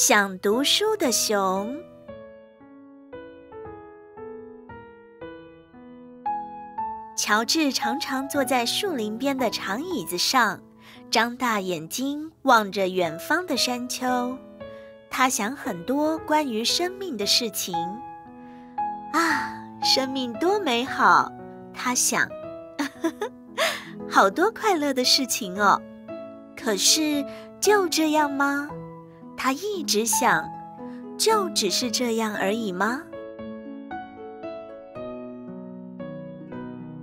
想读书的熊。乔治常常坐在树林边的长椅子上，张大眼睛望着远方的山丘。他想很多关于生命的事情。啊，生命多美好，他想。好多快乐的事情哦。可是就这样吗？他一直想，就只是这样而已吗？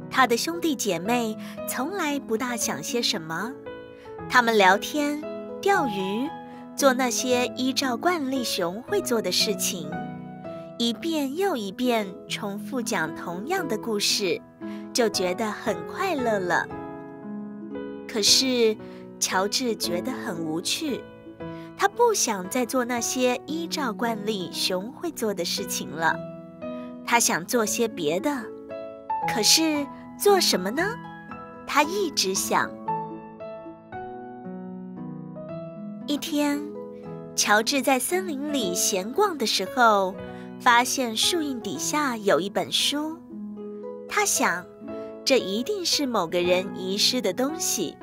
他的兄弟姐妹从来不大想些什么，他们聊天、钓鱼，做那些依照惯例熊会做的事情，一遍又一遍重复讲同样的故事，就觉得很快乐了。可是乔治觉得很无趣，他不想再做那些依照惯例熊会做的事情了，他想做些别的。可是做什么呢？他一直想。一天，乔治在森林里闲逛的时候，发现树荫底下有一本书。他想，这一定是某个人遗失的东西，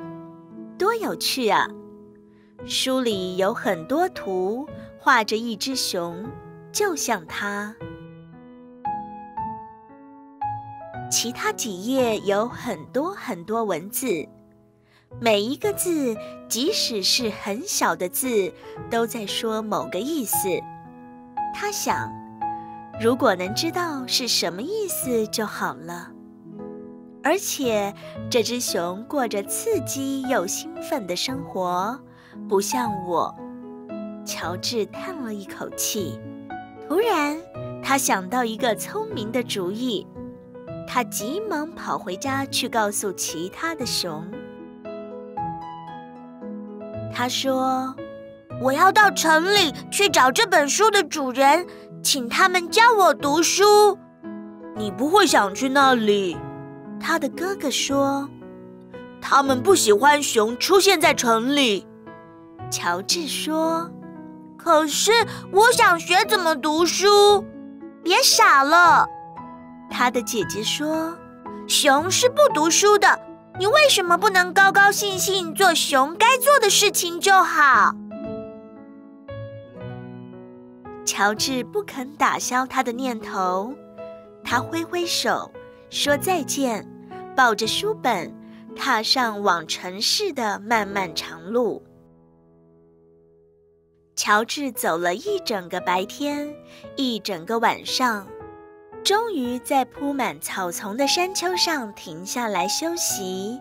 多有趣啊！书里有很多图，画着一只熊，就像它。其他几页有很多很多文字，每一个字，即使是很小的字，都在说某个意思。他想，如果能知道是什么意思就好了。而且这只熊过着刺激又兴奋的生活，不像我。乔治叹了一口气，突然他想到一个聪明的主意。他急忙跑回家去告诉其他的熊。他说，我要到城里去找这本书的主人，请他们教我读书。你不会想去那里？他的哥哥说，他们不喜欢熊出现在城里。乔治说，可是我想学怎么读书。别傻了。他的姐姐说，熊是不读书的，你为什么不能高高兴兴做熊该做的事情就好？乔治不肯打消他的念头，他挥挥手说再见，抱着书本踏上往城市的漫漫长路。乔治走了一整个白天，一整个晚上，终于在铺满草丛的山丘上停下来休息。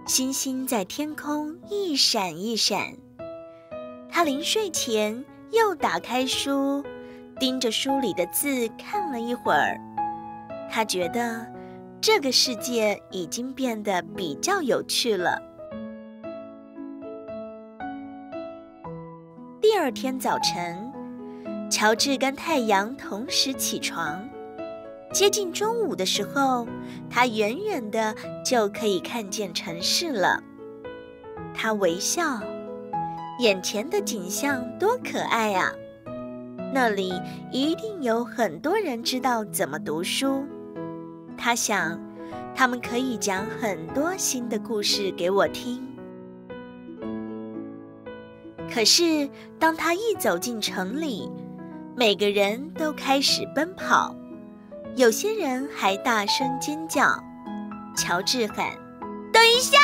星星在天空一闪一闪。他临睡前又打开书，盯着书里的字看了一会儿。他觉得这个世界已经变得比较有趣了。第二天早晨，乔治跟太阳同时起床。接近中午的时候，他远远的就可以看见城市了。他微笑，眼前的景象多可爱啊！那里一定有很多人知道怎么读书。他想，他们可以讲很多新的故事给我听。可是，当他一走进城里，每个人都开始奔跑。有些人还大声尖叫。乔治喊，等一下！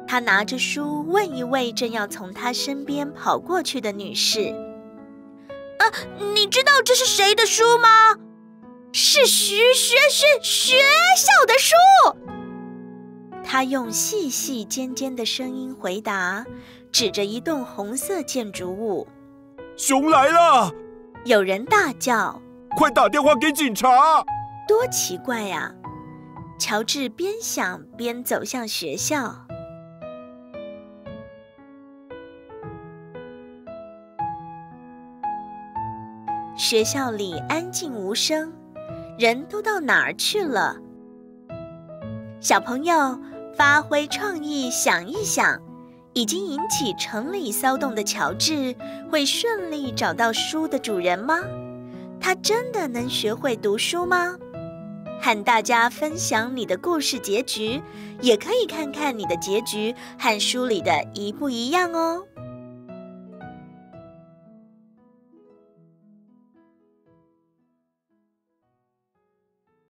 他拿着书问一位正要从他身边跑过去的女士，你知道这是谁的书吗？是学校的书。他用细细尖尖的声音回答，指着一栋红色建筑物。熊来了！有人大叫，快打电话给警察！多奇怪啊！乔治边想边走向学校。学校里安静无声，人都到哪儿去了？小朋友，发挥创意想一想，已经引起城里骚动的乔治，会顺利找到书的主人吗？他真的能学会读书吗？和大家分享你的故事结局，也可以看看你的结局和书里的一不一样哦。